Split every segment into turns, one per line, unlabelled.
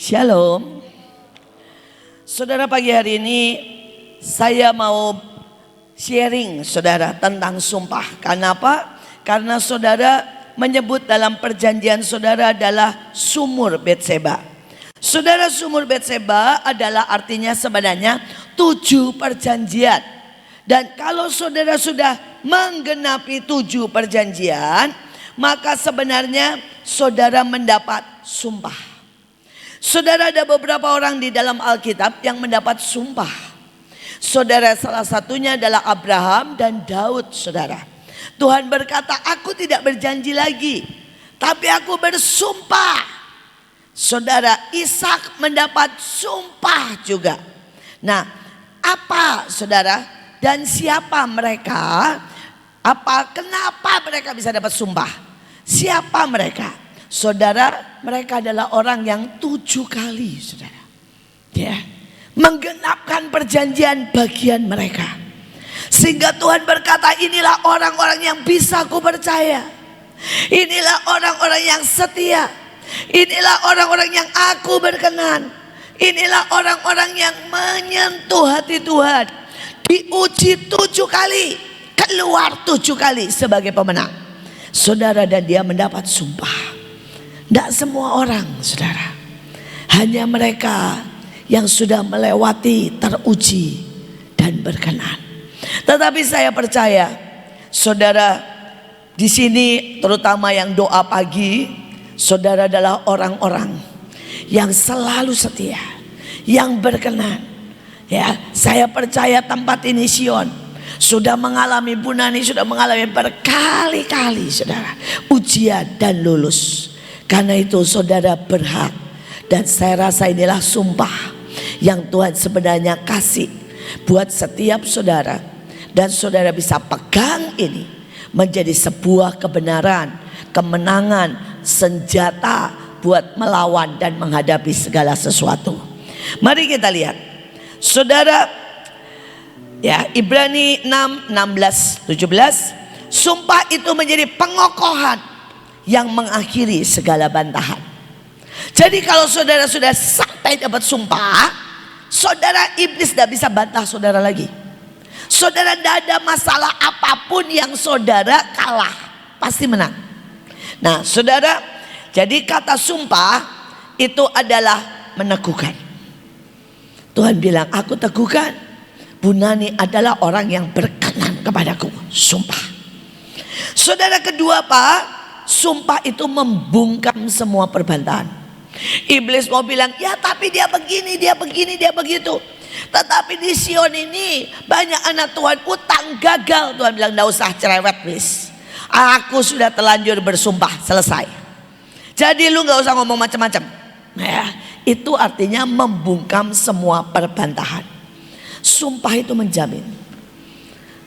Shalom. Saudara, pagi hari ini saya mau sharing saudara tentang sumpah. Karena apa? Karena saudara menyebut dalam perjanjian saudara adalah sumur Betseba. Saudara, sumur Betseba adalah artinya sebenarnya 7 perjanjian. Dan kalau saudara sudah menggenapi 7 perjanjian, maka sebenarnya saudara mendapat sumpah. Saudara, ada beberapa orang di dalam Alkitab yang mendapat sumpah. Saudara, salah satunya adalah Abraham dan Daud, saudara. Tuhan berkata, aku tidak berjanji lagi, tapi aku bersumpah. Saudara, Ishak mendapat sumpah juga. Nah, apa saudara dan siapa mereka? Kenapa mereka bisa dapat sumpah? Siapa mereka? Saudara, mereka adalah orang yang 7 kali, saudara, ya, menggenapkan perjanjian bagian mereka. Sehingga Tuhan berkata, inilah orang-orang yang bisa aku percaya. Inilah orang-orang yang setia. Inilah orang-orang yang aku berkenan. Inilah orang-orang yang menyentuh hati Tuhan. Diuji 7 kali, keluar 7 kali sebagai pemenang. Saudara, dan dia mendapat sumpah. Tidak semua orang, saudara. Hanya mereka yang sudah melewati, teruji dan berkenan. Tetapi saya percaya, saudara, di sini terutama yang doa pagi, saudara adalah orang-orang yang selalu setia, yang berkenan. Ya, saya percaya tempat ini Sion sudah mengalami, Bu Nani sudah mengalami berkali-kali, saudara, ujian dan lulus. Karena itu saudara berhak. Dan saya rasa inilah sumpah yang Tuhan sebenarnya kasih buat setiap saudara. Dan saudara bisa pegang ini menjadi sebuah kebenaran, kemenangan, senjata buat melawan dan menghadapi segala sesuatu. Mari kita lihat, saudara, ya, Ibrani 6, 16, 17. Sumpah itu menjadi pengokohan yang mengakhiri segala bantahan. Jadi kalau saudara sudah sampai dapat sumpah, saudara, iblis tidak bisa bantah saudara lagi. Saudara, tidak ada masalah apapun yang saudara kalah, pasti menang. Nah saudara, jadi kata sumpah itu adalah meneguhkan. Tuhan bilang, aku teguhkan, Bu Nani adalah orang yang berkenan kepadaku. Sumpah. Saudara, kedua apa? Sumpah itu membungkam semua perbantahan. Iblis mau bilang, ya tapi dia begini, dia begini, dia begitu. Tetapi di Sion ini banyak anak Tuhan utang gagal. Tuhan bilang, tidak usah cerewet, please. Aku sudah terlanjur bersumpah, selesai. Jadi lu gak usah ngomong macam-macam. Ya, itu artinya membungkam semua perbantahan. Sumpah itu menjamin.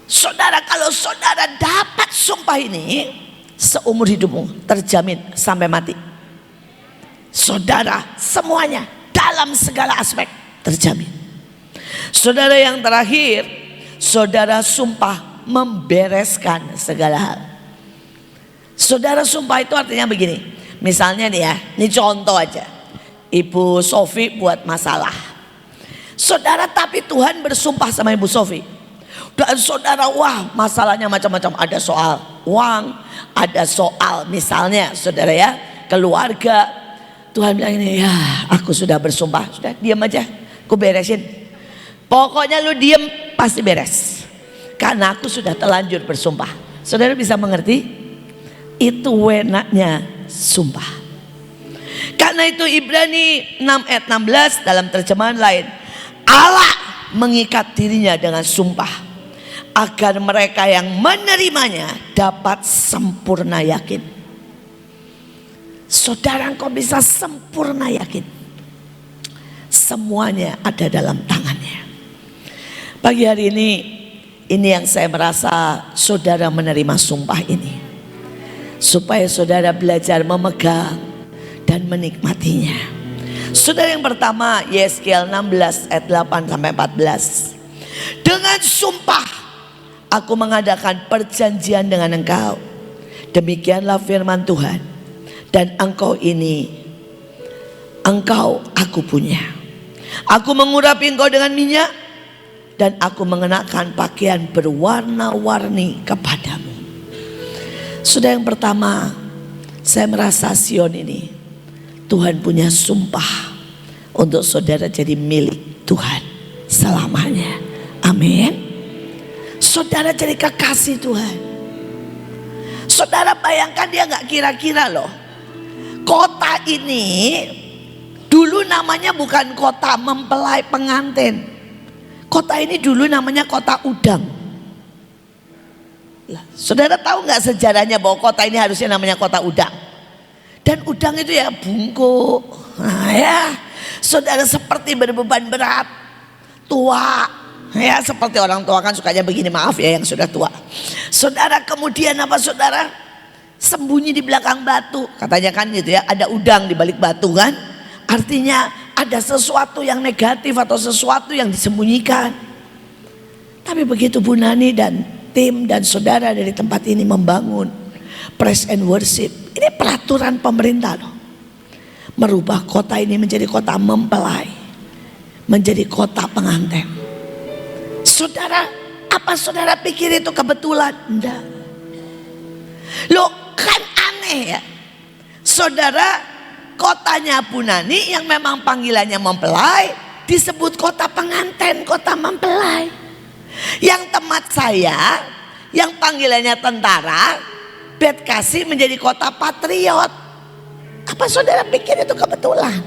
Saudara, kalau saudara dapat sumpah ini, seumur hidupmu terjamin sampai mati. Saudara, semuanya dalam segala aspek terjamin. Saudara, yang terakhir, saudara sumpah membereskan segala hal. Saudara, sumpah itu artinya begini. Misalnya nih ya, ini contoh aja. Ibu Sofi buat masalah. Saudara, tapi Tuhan bersumpah sama Ibu Sofi. Dan saudara, wah, masalahnya macam-macam. Ada soal uang, ada soal misalnya saudara ya, keluarga. Tuhan bilang ini, ya aku sudah bersumpah, sudah diam aja, aku beresin. Pokoknya lu diam, pasti beres. Karena aku sudah terlanjur bersumpah. Saudara bisa mengerti? Itu enaknya sumpah. Karena itu Ibrani 6 ayat 16 dalam terjemahan lain, Allah mengikat dirinya dengan sumpah agar mereka yang menerimanya dapat sempurna yakin. Saudara, engkau bisa sempurna yakin. Semuanya ada dalam tangannya. Pagi hari ini yang saya merasa saudara menerima sumpah ini. Supaya saudara belajar memegang dan menikmatinya. Saudara, yang pertama, Yeskiel 16 ayat 8 sampai 14. Dengan sumpah aku mengadakan perjanjian dengan engkau. Demikianlah firman Tuhan. Dan engkau ini engkau aku punya. Aku mengurapi engkau dengan minyak, dan aku mengenakan pakaian berwarna-warni kepadamu. Sudah yang pertama, saya merasa Sion ini Tuhan punya sumpah untuk saudara jadi milik Tuhan selamanya. Amin. Saudara jadi kekasih Tuhan. Saudara bayangkan, dia gak kira-kira loh. Kota ini dulu namanya bukan kota mempelai pengantin. Kota ini dulu namanya kota udang. Saudara tahu gak sejarahnya bahwa kota ini harusnya namanya kota udang? Dan udang itu ya bungkuk. Nah ya, saudara seperti berbeban berat, tua. Ya seperti orang tua kan sukanya begini, maaf ya yang sudah tua. Saudara kemudian apa saudara? Sembunyi di belakang batu. Katanya kan gitu ya, ada udang di balik batu kan. Artinya ada sesuatu yang negatif atau sesuatu yang disembunyikan. Tapi begitu Bu Nani dan tim dan saudara dari tempat ini membangun praise and worship, ini peraturan pemerintah loh, merubah kota ini menjadi kota mempelai, menjadi kota pengantin. Saudara, apa saudara pikir itu kebetulan? Enggak. Loh kan aneh ya. Saudara, kotanya Bu Nani yang memang panggilannya mempelai disebut kota pengantin, kota mempelai. Yang tempat saya yang panggilannya tentara, Betkasi menjadi kota patriot. Apa saudara pikir itu kebetulan?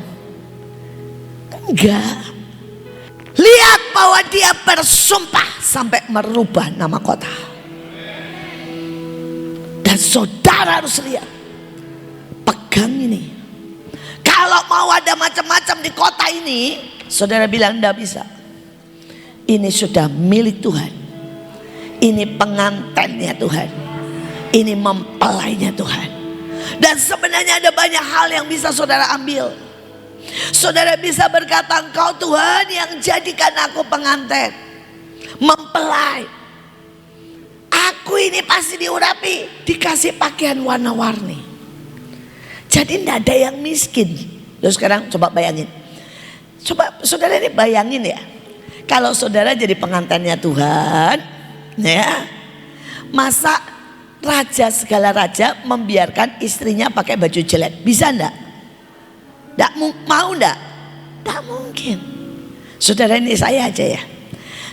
Enggak. Lihat bahwa dia bersumpah sampai merubah nama kota. Dan saudara harus lihat, pegang ini. Kalau mau ada macam-macam di kota ini, saudara bilang enggak bisa. Ini sudah milik Tuhan. Ini pengantinnya Tuhan. Ini mempelainya Tuhan. Dan sebenarnya ada banyak hal yang bisa saudara ambil. Saudara bisa berkata, engkau Tuhan yang jadikan aku pengantin, mempelai. Aku ini pasti diurapi, dikasih pakaian warna-warni. Jadi tidak ada yang miskin. Terus sekarang coba bayangin. Coba saudara ini bayangin ya. Kalau saudara jadi pengantinnya Tuhan, ya, masa raja segala raja membiarkan istrinya pakai baju jelek? Bisa enggak? Enggak mau enggak? Enggak mungkin. Saudara ini saya aja ya.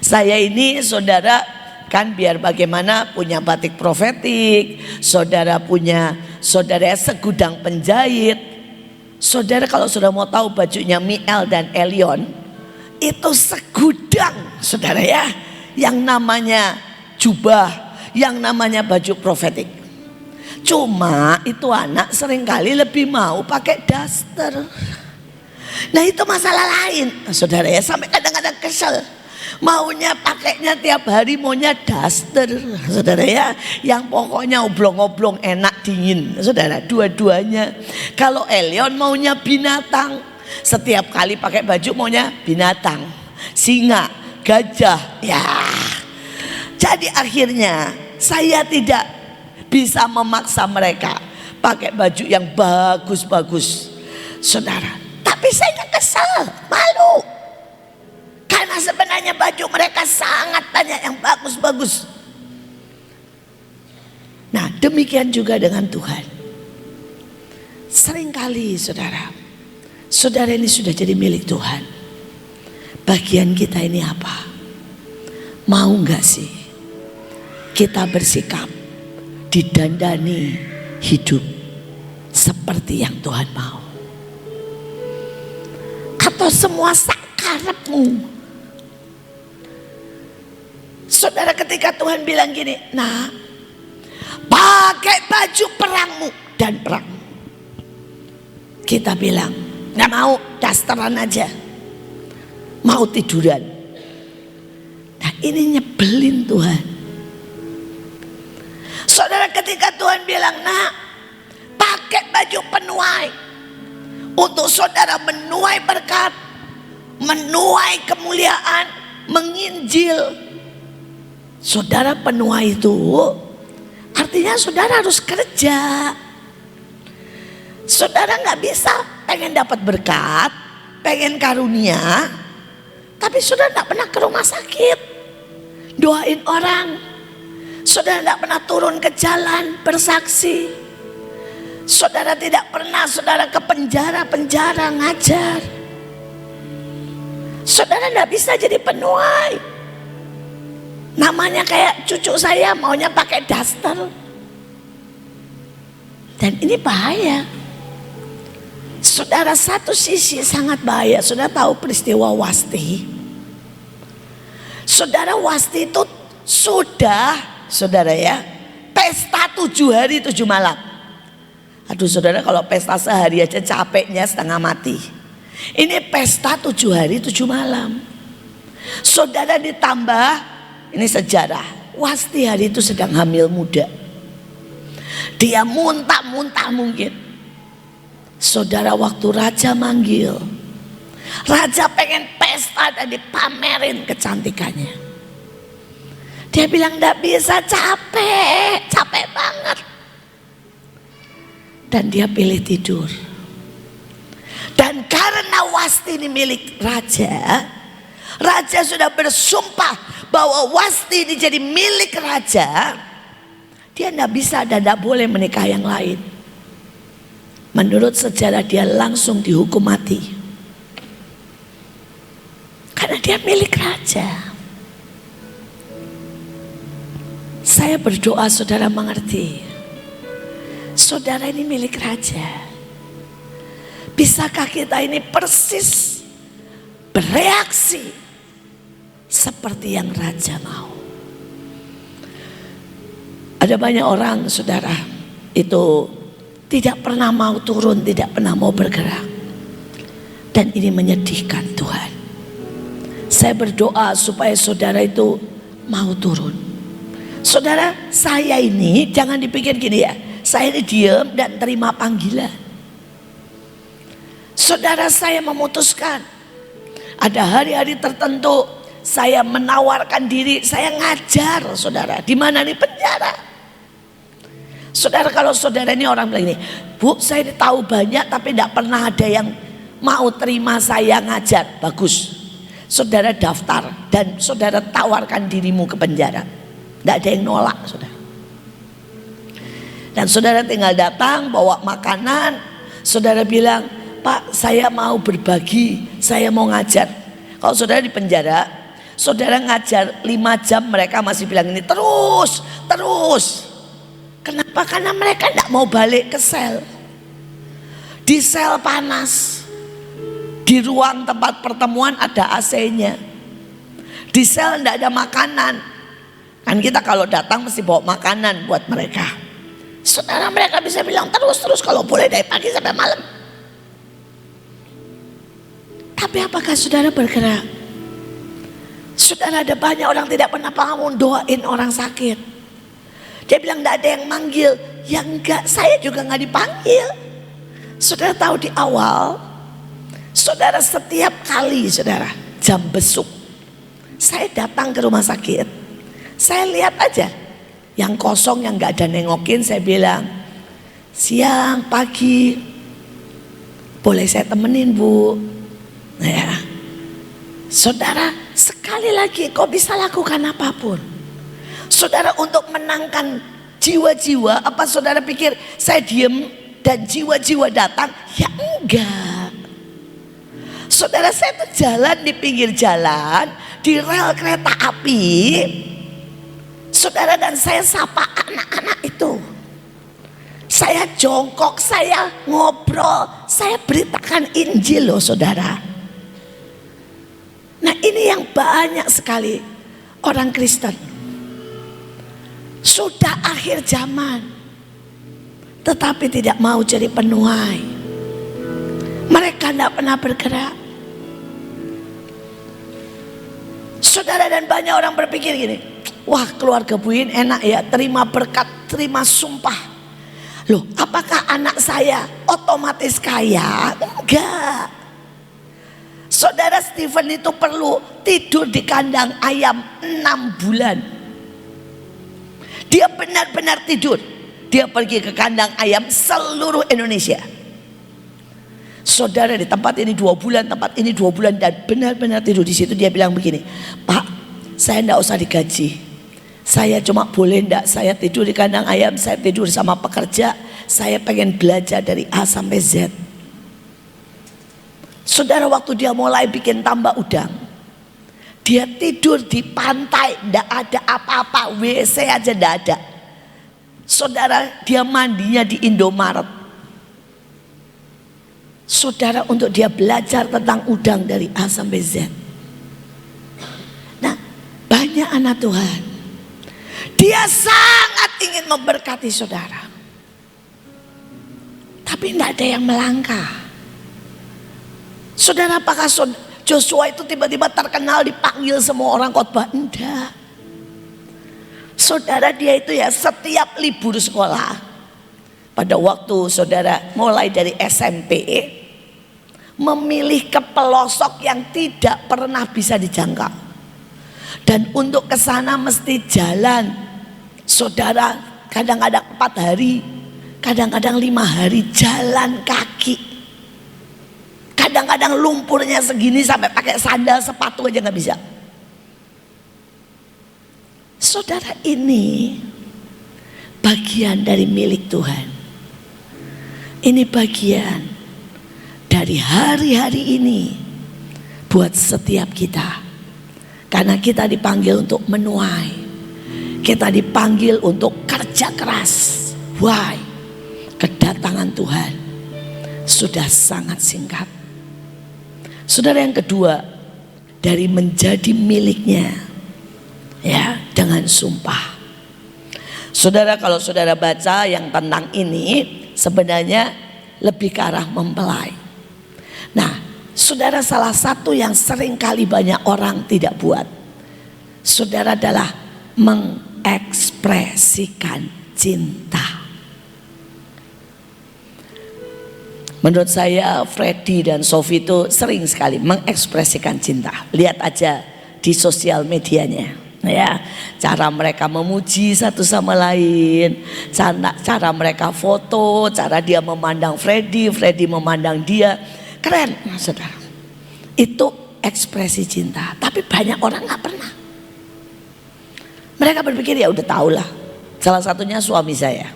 Saya ini saudara kan biar bagaimana punya batik profetik, saudara punya saudara segudang penjahit. Saudara kalau sudah mau tahu bajunya Miel dan Elion, itu segudang saudara ya, yang namanya jubah, yang namanya baju profetik. Cuma itu anak seringkali lebih mau pakai daster. Nah itu masalah lain saudara ya, sampai kadang-kadang kesel. Maunya pakainya tiap hari, maunya daster saudara ya, yang pokoknya oblong-oblong enak dingin saudara, dua-duanya. Kalau Elion maunya binatang, setiap kali pakai baju maunya binatang, singa, gajah ya. Jadi akhirnya saya tidak bisa memaksa mereka pakai baju yang bagus-bagus saudara. Tapi saya kesal, malu, karena sebenarnya baju mereka sangat banyak yang bagus-bagus. Nah demikian juga dengan Tuhan. Seringkali saudara, saudara ini sudah jadi milik Tuhan. Bagian kita ini apa? Mau gak sih kita bersikap didandani hidup seperti yang Tuhan mau? Atau semua sakarepmu? Saudara, ketika Tuhan bilang gini, nah pakai baju perangmu dan perang, kita bilang nggak mau, dasteran aja, mau tiduran. Nah ini nyebelin Tuhan. Saudara, ketika Tuhan bilang, nah pakai baju penuai untuk saudara menuai berkat, menuai kemuliaan, menginjil. Saudara penuai itu artinya saudara harus kerja. Saudara nggak bisa pengen dapat berkat, pengen karunia, tapi saudara tidak pernah ke rumah sakit, doain orang. Saudara tidak pernah turun ke jalan bersaksi. Saudara tidak pernah saudara ke penjara ngajar. Saudara tidak bisa jadi penuai. Namanya kayak cucu saya maunya pakai daster. Dan ini bahaya. Saudara, satu sisi sangat bahaya. Saudara tahu peristiwa Wasti? Saudara, Wasti itu sudah, saudara ya, pesta 7 hari 7 malam. Aduh saudara, kalau pesta sehari aja capeknya setengah mati. Ini pesta 7 hari 7 malam. Saudara ditambah, ini sejarah, Wasti hari itu sedang hamil muda. Dia muntah-muntah mungkin. Saudara, waktu raja manggil, raja pengen pesta dan dipamerin kecantikannya. Dia bilang enggak bisa, capek banget. Dan dia pilih tidur. Dan karena Wasti ini milik raja, raja sudah bersumpah bahwa Wasti ini jadi milik raja. Dia tidak bisa dan tidak boleh menikah yang lain. Menurut sejarah dia langsung dihukum mati. Karena dia milik raja. Saya berdoa saudara mengerti. Saudara ini milik raja. Bisakah kita ini persis bereaksi seperti yang raja mau? Ada banyak orang saudara itu tidak pernah mau turun, tidak pernah mau bergerak. Dan ini menyedihkan Tuhan. Saya berdoa supaya saudara itu mau turun. Saudara, saya ini jangan dipikir gini ya, saya ini diam dan terima panggilan. Saudara, saya memutuskan ada hari-hari tertentu saya menawarkan diri, saya ngajar saudara. Di mana nih? Penjara. Saudara, kalau saudara ini orang bilang ini, Bu, saya tahu banyak tapi tidak pernah ada yang mau terima saya ngajar. Bagus, saudara daftar dan saudara tawarkan dirimu ke penjara. Tidak ada yang nolak saudara. Dan saudara tinggal datang bawa makanan. Saudara bilang, Pak, saya mau berbagi, saya mau ngajar. Kalau saudara di penjara, saudara ngajar 5 jam, mereka masih bilang ini terus. Kenapa? Karena mereka tidak mau balik ke sel. Di sel panas. Di ruang tempat pertemuan ada AC-nya. Di sel tidak ada makanan. Kan kita kalau datang mesti bawa makanan buat mereka. Saudara, mereka bisa bilang terus kalau boleh dari pagi sampai malam. Tapi apakah saudara bergerak? Saudara, ada banyak orang tidak pernah bangun doain orang sakit. Dia bilang tidak ada yang manggil. Ya enggak, saya juga enggak dipanggil. Saudara tahu di awal, saudara setiap kali saudara jam besuk, saya datang ke rumah sakit, saya lihat aja yang kosong, yang enggak ada nengokin, saya bilang, siang, pagi, boleh saya temenin Bu? Nah ya, saudara, sekali lagi kau bisa lakukan apapun. Saudara, untuk menangkan jiwa-jiwa, apa saudara pikir saya diem dan jiwa-jiwa datang? Ya enggak. Saudara, saya tuh jalan di pinggir jalan, di rel kereta api. Saudara, dan saya sapa anak-anak itu. Saya jongkok, saya ngobrol, saya beritakan Injil loh saudara. Nah, ini yang banyak sekali orang Kristen. Sudah akhir zaman, tetapi tidak mau jadi penuai. Mereka tidak pernah bergerak. Saudara, dan banyak orang berpikir gini, wah, keluarga Buin enak ya, terima berkat, terima sumpah. Loh, apakah anak saya otomatis kaya? Enggak. Saudara, Stephen itu perlu tidur di kandang ayam 6 bulan. Dia benar-benar tidur. Dia pergi ke kandang ayam seluruh Indonesia. Saudara, di tempat ini 2 bulan, tempat ini 2 bulan, dan benar-benar tidur di situ. Dia bilang begini, Pak, saya enggak usah digaji. Saya cuma boleh enggak saya tidur di kandang ayam, saya tidur sama pekerja. Saya pengen belajar dari A sampai Z. Saudara, waktu dia mulai bikin tambak udang, dia tidur di pantai, enggak ada apa-apa, WC aja enggak ada. Saudara, dia mandinya di Indomaret. Saudara, untuk dia belajar tentang udang dari A sampai Z. Nah, banyak anak Tuhan, dia sangat ingin memberkati saudara, tapi tidak ada yang melangkah. Saudara, apakah Joshua itu tiba-tiba terkenal dipanggil semua orang khotbah? Enggak. Saudara, dia itu ya setiap libur sekolah, pada waktu saudara mulai dari SMP, memilih ke pelosok yang tidak pernah bisa dijangkau. Dan untuk ke sana mesti jalan. Saudara, kadang-kadang 4 hari, kadang-kadang 5 hari jalan kaki. Kadang-kadang lumpurnya segini sampai pakai sandal sepatu aja nggak bisa. Saudara, ini bagian dari milik Tuhan. Ini bagian dari hari-hari ini buat setiap kita. Karena kita dipanggil untuk menuai, kita dipanggil untuk kerja keras. Why? Kedatangan Tuhan sudah sangat singkat. Saudara, yang kedua, dari menjadi miliknya, ya, dengan sumpah. Saudara, kalau saudara baca yang tentang ini, sebenarnya lebih ke arah mempelai. Nah, saudara, salah satu yang sering kali banyak orang tidak buat, saudara, adalah mengekspresikan cinta. Menurut saya Freddy dan Sophie itu sering sekali mengekspresikan cinta. Lihat aja di sosial medianya, ya, cara mereka memuji satu sama lain, cara mereka foto, cara dia memandang Freddy memandang dia. Keren, saudara. Itu ekspresi cinta. Tapi banyak orang gak pernah. Mereka berpikir ya udah tahulah. Salah satunya suami saya.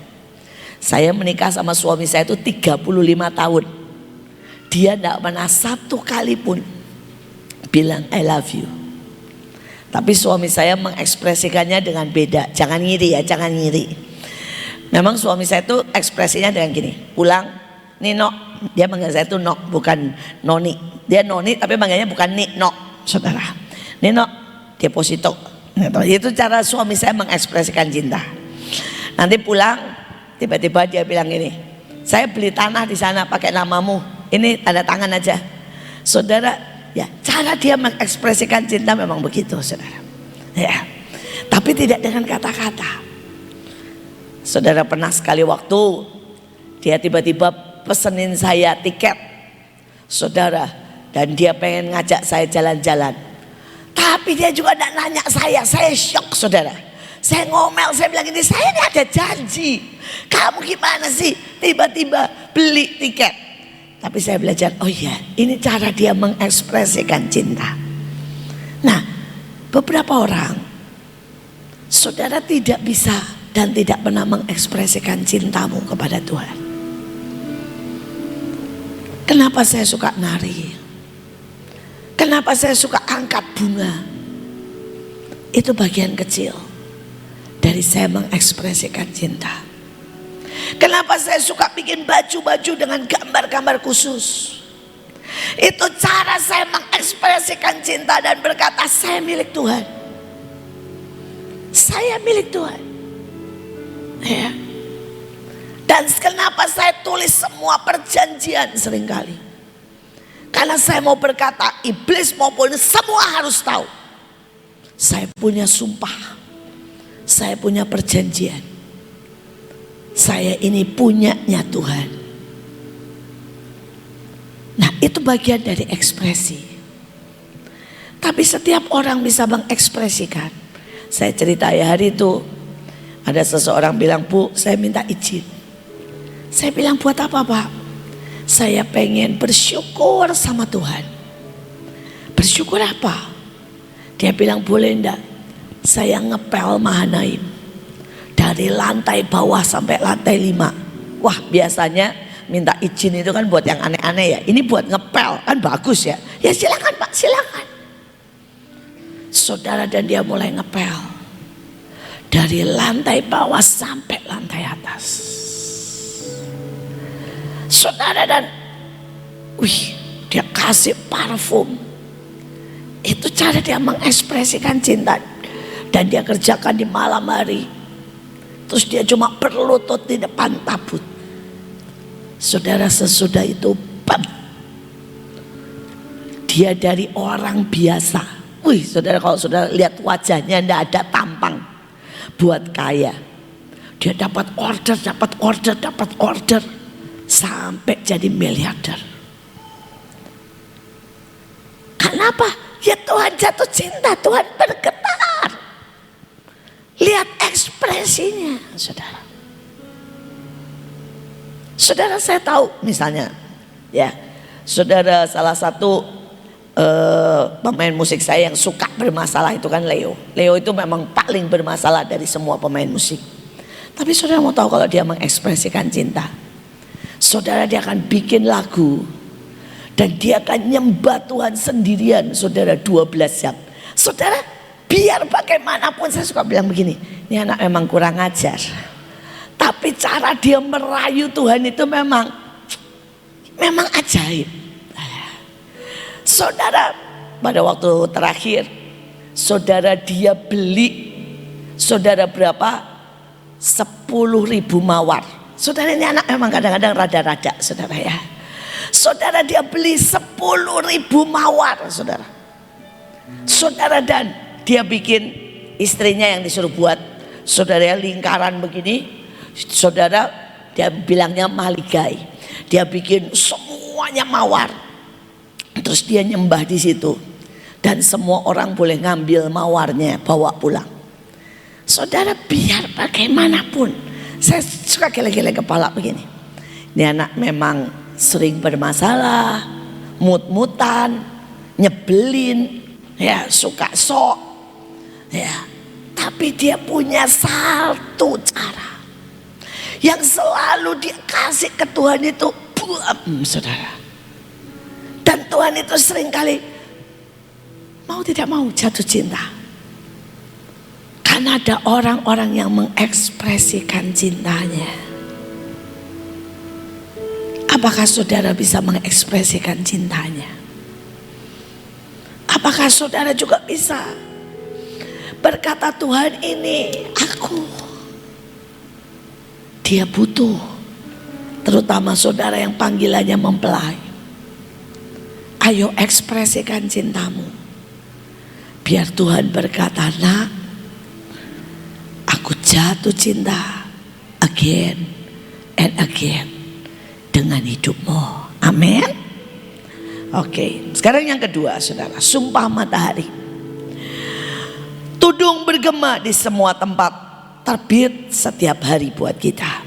Saya menikah sama suami saya itu 35 tahun. Dia gak pernah satu kali pun bilang I love you. Tapi suami saya mengekspresikannya dengan beda. Jangan ngiri ya, jangan ngiri. Memang suami saya itu ekspresinya dengan gini. Pulang, Nino, dia manggil saya itu Nok, bukan Noni. Dia Noni tapi manggilnya bukan Nok, saudara. Nino, deposito. Itu cara suami saya mengekspresikan cinta. Nanti pulang, tiba-tiba dia bilang gini, saya beli tanah di sana pakai namamu, ini tanda tangan aja. Saudara, ya, cara dia mengekspresikan cinta memang begitu, saudara. Ya, tapi tidak dengan kata-kata. Saudara, pernah sekali waktu dia tiba-tiba pesenin saya tiket, saudara, dan dia pengen ngajak saya jalan-jalan. Tapi dia juga tidak nanya saya shock, saudara. Saya ngomel, saya bilang ini, saya ini ada janji. Kamu gimana sih tiba-tiba beli tiket? Tapi saya belajar, oh iya, ini cara dia mengekspresikan cinta. Nah, beberapa orang, saudara, tidak bisa dan tidak pernah mengekspresikan cintamu kepada Tuhan. Kenapa saya suka nari? Kenapa saya suka angkat bunga? Itu bagian kecil dari saya mengekspresikan cinta. Kenapa saya suka bikin baju-baju dengan gambar-gambar khusus? Itu cara saya mengekspresikan cinta dan berkata saya milik Tuhan. Saya milik Tuhan. Ya. Dan kenapa saya tulis semua perjanjian seringkali? Karena saya mau berkata iblis maupun semua harus tahu. Saya punya sumpah. Saya punya perjanjian. Saya ini punyanya Tuhan. Nah, itu bagian dari ekspresi. Tapi setiap orang bisa mengekspresikan. Saya cerita ya, hari itu ada seseorang bilang, Bu, saya minta izin. Saya bilang, buat apa, Pak? Saya pengen bersyukur sama Tuhan. Bersyukur apa? Dia bilang, boleh enggak saya ngepel Mahanaim dari lantai bawah sampai lantai 5. Wah, biasanya minta izin itu kan buat yang aneh-aneh ya. Ini buat ngepel, kan bagus ya. Ya silakan Pak, silakan. Saudara, dan dia mulai ngepel dari lantai bawah sampai lantai atas. Saudara, dan dia kasih parfum. Itu cara dia mengekspresikan cinta. Dan dia kerjakan di malam hari. Terus dia cuma berlutut di depan tabut. Saudara, sesudah itu dia dari orang biasa. Saudara, kalau saudara lihat wajahnya tidak ada tampang buat kaya. Dia dapat order sampai jadi miliarder. Kenapa? Ya Tuhan jatuh cinta, Tuhan bergetar. Lihat ekspresinya, saudara. Saudara, saya tahu misalnya, ya, saudara, salah satu pemain musik saya yang suka bermasalah itu kan Leo. Leo itu memang paling bermasalah dari semua pemain musik. Tapi saudara mau tahu kalau dia mengekspresikan cinta, saudara, dia akan bikin lagu dan dia akan nyembah Tuhan sendirian, saudara, 12 jam. Saudara, biar bagaimanapun saya suka bilang begini, ini anak memang kurang ajar. Tapi cara dia merayu Tuhan itu memang ajaib. Saudara, pada waktu terakhir, saudara, dia beli, saudara, berapa? 10.000 mawar. Saudara, ini anak memang kadang-kadang rada-rada, saudara ya. Saudara, dia beli 10.000 mawar, saudara. Saudara, dan dia bikin, istrinya yang disuruh buat, saudara, lingkaran begini. Saudara, dia bilangnya maligai. Dia bikin semuanya mawar. Terus dia nyembah di situ. Dan semua orang boleh ngambil mawarnya, bawa pulang. Saudara, biar bagaimanapun, saya suka gele-gele kepala begini. Ini anak memang sering bermasalah, mut-mutan, nyebelin, ya, suka sok, ya. Tapi dia punya satu cara yang selalu dia kasih ke Tuhan itu, saudara. Dan Tuhan itu seringkali mau tidak mau jatuh cinta. Karena ada orang-orang yang mengekspresikan cintanya. Apakah saudara bisa mengekspresikan cintanya? Apakah saudara juga bisa berkata, Tuhan, ini aku. Dia butuh, terutama saudara yang panggilannya mempelai. Ayo ekspresikan cintamu. Biar Tuhan berkata, nak, aku jatuh cinta again and again dengan hidupmu. Amin. Oke, sekarang yang kedua, saudara, sumpah matahari. Tudung bergema di semua tempat, terbit setiap hari buat kita.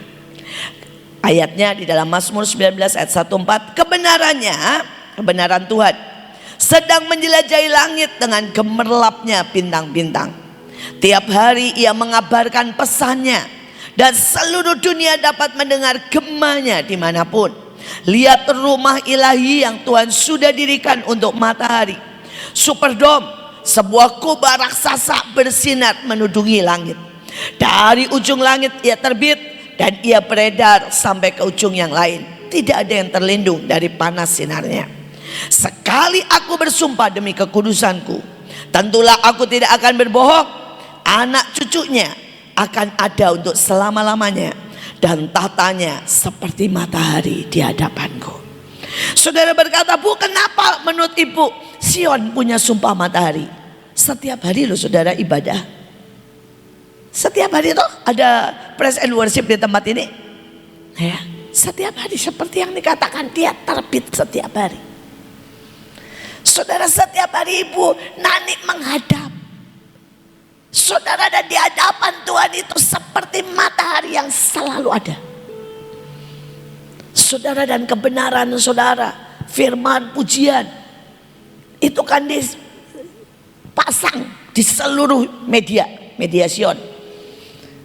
Ayatnya di dalam Mazmur 19 ayat 1-4. Kebenaran Tuhan sedang menjelajahi langit dengan gemerlapnya bintang-bintang. Tiap hari ia mengabarkan pesannya, dan seluruh dunia dapat mendengar gemanya dimanapun. Lihat rumah ilahi yang Tuhan sudah dirikan untuk matahari. Superdome, sebuah kubah raksasa bersinar menudungi langit. Dari ujung langit ia terbit dan ia beredar sampai ke ujung yang lain. Tidak ada yang terlindung dari panas sinarnya. Sekali aku bersumpah demi kekudusanku, tentulah aku tidak akan berbohong. Anak cucunya akan ada untuk selama-lamanya, dan tatanya seperti matahari di hadapanku. Saudara berkata, Bu, kenapa menurut ibu Sion punya sumpah matahari? Setiap hari loh saudara ibadah. Setiap hari tuh ada praise and worship di tempat ini. Ya, setiap hari seperti yang dikatakan, dia terbit setiap hari. Saudara, setiap hari ibu Nani menghadap saudara, dan di hadapan Tuhan itu seperti matahari yang selalu ada. Saudara, dan kebenaran saudara, firman pujian itu kan dipasang di seluruh mediation.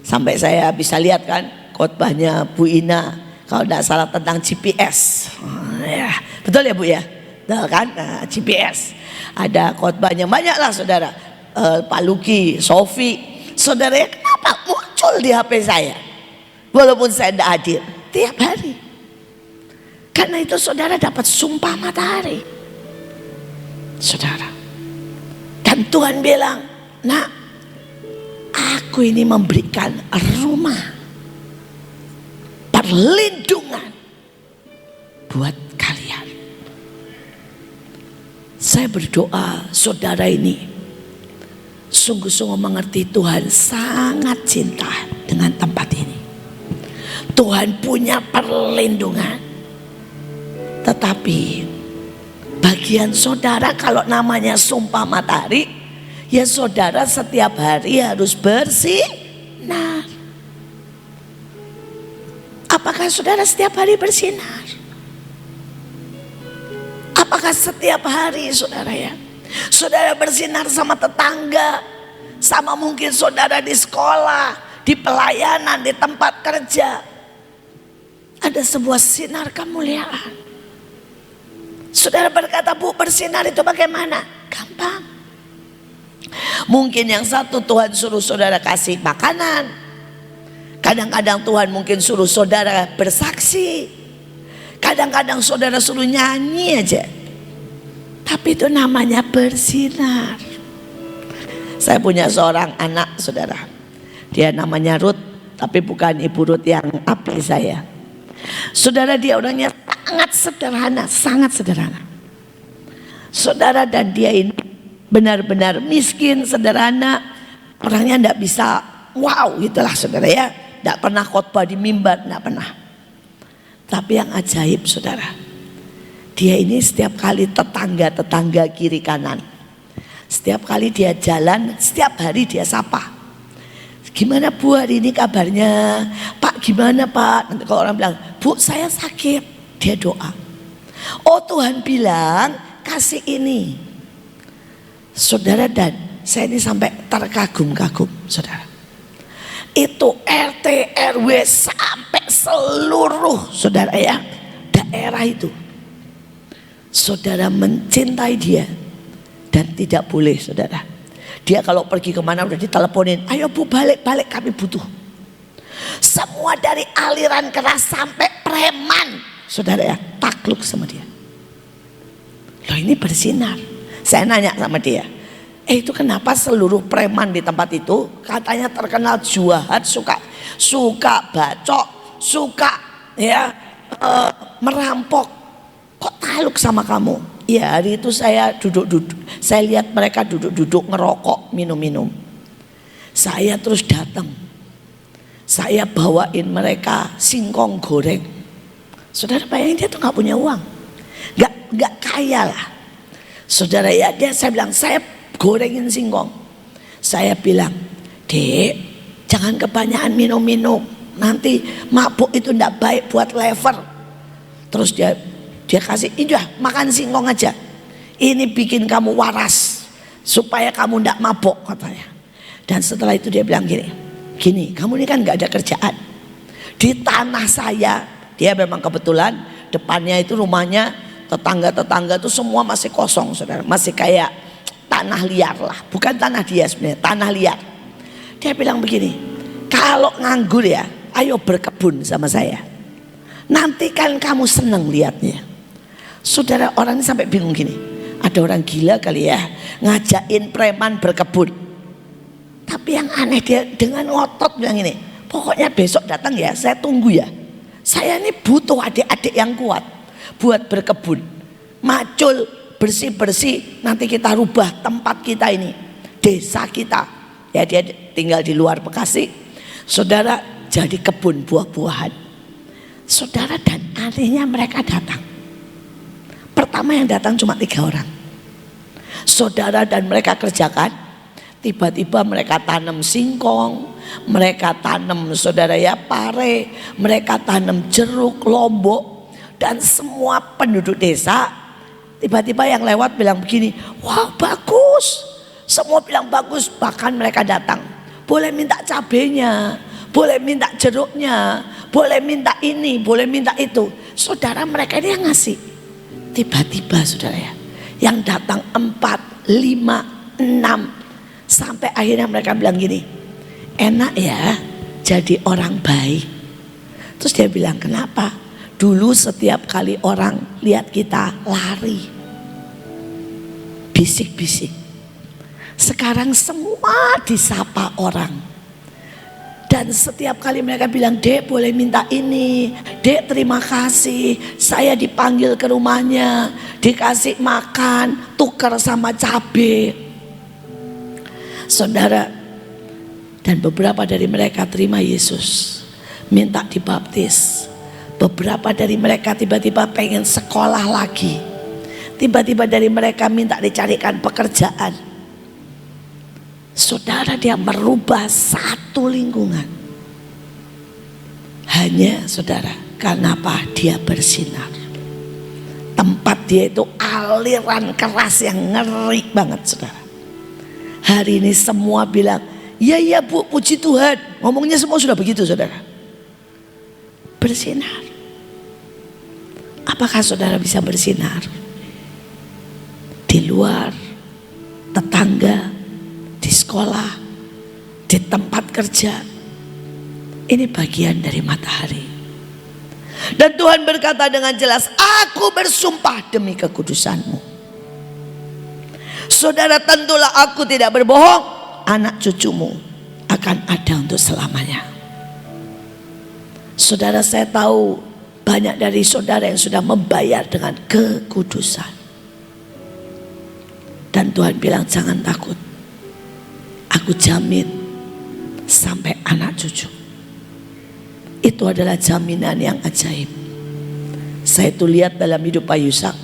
Sampai saya bisa lihat kan khotbahnya Bu Ina, kalau tidak salah tentang GPS. Ya, betul ya Bu ya? Betul kan? Nah, GPS. Ada khotbahnya banyak lah saudara. Pak Luki, Sofi. Saudara, kenapa muncul di HP saya? Walaupun saya tidak hadir tiap hari. Karena itu saudara dapat sumpah matahari. Saudara. Dan Tuhan bilang, nak, aku ini memberikan rumah perlindungan buat kalian. Saya berdoa saudara ini sungguh-sungguh mengerti Tuhan sangat cinta dengan tempat ini. Tuhan punya perlindungan. Tetapi bagian saudara kalau namanya sumpah matahari, ya saudara setiap hari harus bersinar. Apakah saudara setiap hari bersinar? Apakah setiap hari saudara ya? Saudara bersinar sama tetangga, sama mungkin saudara di sekolah, di pelayanan, di tempat kerja. Ada sebuah sinar kemuliaan. Saudara berkata, Bu, bersinar itu bagaimana? Gampang. Mungkin yang satu Tuhan suruh saudara kasih makanan. Kadang-kadang Tuhan mungkin suruh saudara bersaksi. Kadang-kadang saudara suruh nyanyi aja. Tapi itu namanya bersinar. Saya punya seorang anak saudara. Dia namanya Ruth, tapi bukan Ibu Ruth yang api saya. Saudara, dia orangnya sangat sederhana. Saudara, dan dia ini benar-benar miskin, sederhana. Orangnya tidak bisa wow gitulah saudara ya. Tidak pernah khotbah di mimbar, tidak pernah. Tapi yang ajaib saudara, dia ini setiap kali tetangga kiri kanan, setiap kali dia jalan, setiap hari dia sapa. Gimana Bu hari ini kabarnya? Pak gimana Pak? Nanti kalau orang bilang, Bu saya sakit, dia doa. Oh Tuhan bilang kasih ini. Saudara, dan saya ini sampai terkagum-kagum saudara. Itu RT, RW sampai seluruh saudara ya, daerah itu. Saudara mencintai dia. Dan tidak boleh saudara, dia kalau pergi kemana udah diteleponin, ayo Bu balik kami butuh. Semua dari aliran keras sampai preman saudara ya, takluk sama dia. Loh ini bersinar. Saya nanya sama dia, itu kenapa seluruh preman di tempat itu katanya terkenal jahat, suka bacok, suka ya merampok, kok takluk sama kamu? Ya hari itu saya duduk-duduk, saya lihat mereka duduk-duduk ngerokok, minum-minum. Saya terus datang, saya bawain mereka singkong goreng. Saudara bayangin, dia tuh nggak punya uang, nggak kaya lah. Saudara ya, saya bilang saya gorengin singkong. Saya bilang, Dek, jangan kebanyakan minum-minum, nanti mabuk itu nggak baik buat lever. Terus dia kasih, ini makan singkong aja. Ini bikin kamu waras supaya kamu ndak mabok katanya. Dan setelah itu dia bilang gini, kamu ini kan nggak ada kerjaan. Di tanah saya, dia memang kebetulan depannya itu rumahnya tetangga itu semua masih kosong saudara, masih kayak tanah liar lah, bukan tanah dia sebenarnya, tanah liar. Dia bilang begini, kalau nganggur ya, ayo berkebun sama saya. Nanti kan kamu seneng lihatnya. Saudara, orang ini sampai bingung gini, ada orang gila kali ya ngajakin preman berkebun. Tapi yang aneh dia dengan ngotot bilang ini, pokoknya besok datang ya, saya tunggu ya. Saya ini butuh adik-adik yang kuat buat berkebun, macul, bersih-bersih, nanti kita rubah tempat kita ini, desa kita. Ya dia tinggal di luar Bekasi. Saudara, jadi kebun buah-buahan. Saudara, dan anehnya mereka datang. Pertama yang datang cuma 3 orang. Saudara, dan mereka kerjakan. Tiba-tiba mereka tanam singkong, mereka tanam saudara ya pare, mereka tanam jeruk, lombok. Dan semua penduduk desa, tiba-tiba yang lewat bilang begini, wah bagus. Semua bilang bagus, bahkan mereka datang. Boleh minta cabenya, boleh minta jeruknya, boleh minta ini, boleh minta itu. Saudara, mereka ini yang ngasih. Tiba-tiba saudara ya, yang datang 4, 5, 6, sampai akhirnya mereka bilang gini, enak ya jadi orang baik. Terus dia bilang, kenapa? Dulu setiap kali orang lihat kita lari, bisik-bisik. Sekarang semua disapa orang. Dan setiap kali mereka bilang, Dek boleh minta ini, Dek terima kasih, saya dipanggil ke rumahnya, dikasih makan, tukar sama cabai. Saudara, dan beberapa dari mereka terima Yesus, minta dibaptis. Beberapa dari mereka tiba-tiba pengen sekolah lagi. Tiba-tiba dari mereka minta dicarikan pekerjaan. Saudara, dia merubah satu lingkungan. Hanya saudara, karena apa? Dia bersinar. Tempat dia itu aliran keras yang ngeri banget saudara. Hari ini semua bilang, iya Bu, puji Tuhan. Ngomongnya semua sudah begitu saudara. Bersinar. Apakah saudara bisa bersinar? Di luar, tetangga, di sekolah, di tempat kerja. Ini bagian dari matahari. Dan Tuhan berkata dengan jelas, aku bersumpah demi kekudusanmu. Saudara, tentulah aku tidak berbohong, anak cucumu akan ada untuk selamanya. Saudara, saya tahu banyak dari saudara yang sudah membayar dengan kekudusan. Dan Tuhan bilang, jangan takut. Aku jamin sampai anak cucu. Itu adalah jaminan yang ajaib. Saya itu lihat dalam hidup Pak Yusak.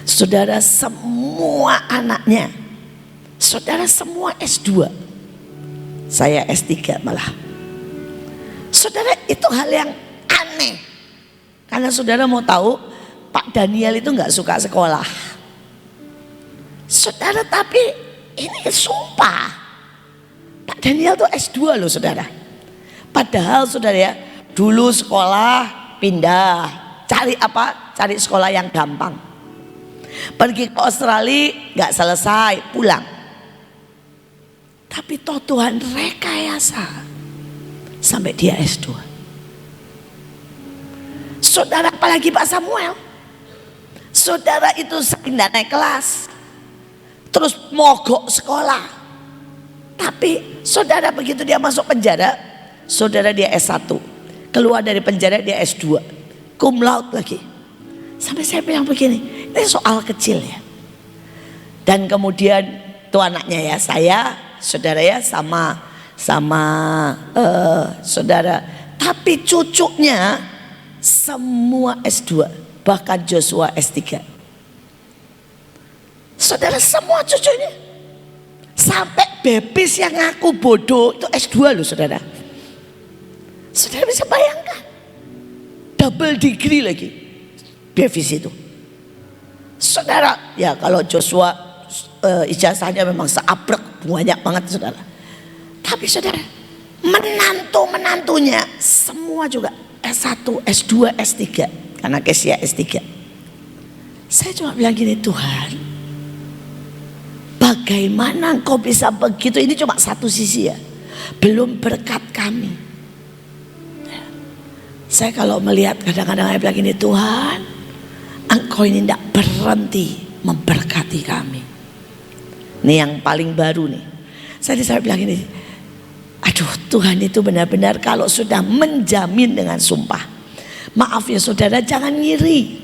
Saudara, semua anaknya, saudara semua S2. Saya S3 malah. Saudara, itu hal yang aneh. Karena saudara mau tahu, Pak Daniel itu gak suka sekolah. Saudara, tapi ini sumpah. Pak Daniel tuh S2 loh saudara. Padahal saudara ya, dulu sekolah pindah, cari apa? Cari sekolah yang gampang. Pergi ke Australia gak selesai, pulang. Tapi toh Tuhan rekayasa sampai dia S2. Saudara, apalagi Pak Samuel. Saudara itu sering naik kelas, terus mogok sekolah. Tapi saudara, begitu dia masuk penjara, saudara dia S1, keluar dari penjara dia S2, cum laude lagi. Sampai saya bilang begini, ini soal kecil ya. Dan kemudian tuh anaknya ya, saya saudara ya, sama saudara. Tapi cucunya semua S2, bahkan Joshua S3. Saudara, semua cucunya. Sampai Bebis yang ngaku bodoh itu S2 loh saudara. Saudara bisa bayangkan, double degree lagi Bebis itu. Saudara, ya kalau Joshua ijazahnya memang seabrek, banyak banget saudara. Tapi saudara, menantunya semua juga S1, S2, S3. Karena Kesia S3. Saya cuma bilang gini, Tuhan, bagaimana engkau bisa begitu? Ini cuma satu sisi ya, belum berkat kami. Saya kalau melihat kadang-kadang saya bilang gini, Tuhan, engkau ini tidak berhenti memberkati kami. Ini yang paling baru nih. Saya bilang gini, aduh Tuhan itu benar-benar kalau sudah menjamin dengan sumpah. Maaf ya saudara, jangan ngiri.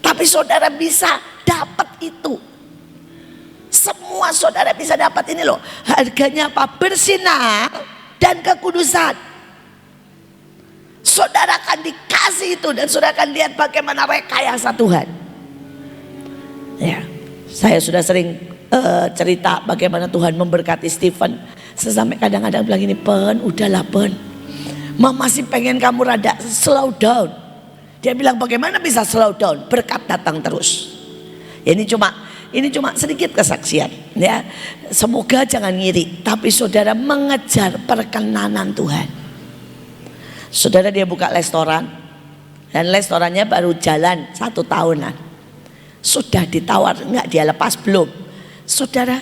Tapi saudara bisa dapat itu. Semua saudara bisa dapat ini loh. Harganya apa? Bersinar dan kekudusan. Saudara akan dikasih itu, dan saudara akan lihat bagaimana rekayasa Tuhan. Ya, saya sudah sering cerita bagaimana Tuhan memberkati Stephen. Saya sampai kadang-kadang bilang gini, Pen, udahlah Pen, Mama masih pengen kamu rada slow down. Dia bilang bagaimana bisa slow down? Berkat datang terus. Ini cuma sedikit kesaksian ya. Semoga jangan ngiri, tapi saudara mengejar perkenanan Tuhan. Saudara dia buka restoran, dan restorannya baru jalan 1 tahunan. Sudah ditawar, enggak dia lepas belum? Saudara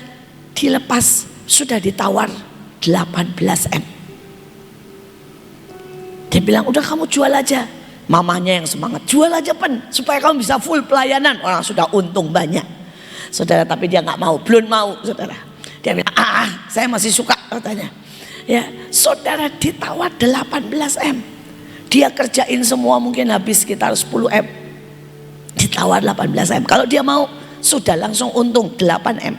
dilepas, sudah ditawar 18 M. Dia bilang udah kamu jual aja. Mamanya yang semangat, jual aja Pen, supaya kamu bisa full pelayanan. Orang sudah untung banyak. Saudara, tapi dia nggak mau, belum mau saudara. Dia bilang, saya masih suka katanya. Ya, saudara ditawar 18 M. Dia kerjain semua mungkin habis sekitar 10 M. Ditawar 18 M. Kalau dia mau, sudah langsung untung 8 M.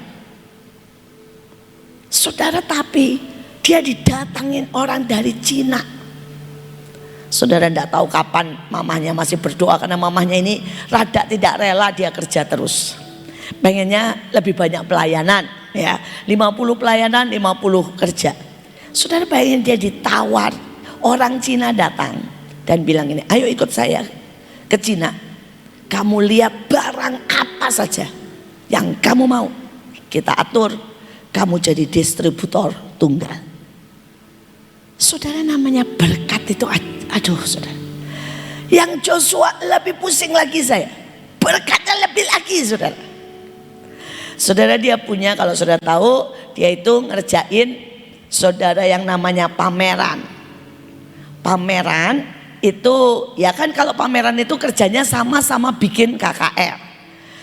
Saudara, tapi dia didatangin orang dari Cina. Saudara tidak tahu kapan mamanya masih berdoa, karena mamanya ini rada tidak rela dia kerja terus. Pengennya lebih banyak pelayanan ya, 50 pelayanan 50 kerja. Saudara bayangin dia ditawar, orang Cina datang dan bilang ini, ayo ikut saya ke Cina. Kamu lihat barang apa saja yang kamu mau, kita atur, kamu jadi distributor tunggal. Saudara, namanya berkat itu, aduh saudara. Yang Joshua lebih pusing lagi saya, berkatnya lebih lagi saudara. Saudara dia punya, kalau saudara tahu, dia itu ngerjain saudara yang namanya pameran. Pameran itu ya kan, kalau pameran itu kerjanya sama-sama bikin KKR.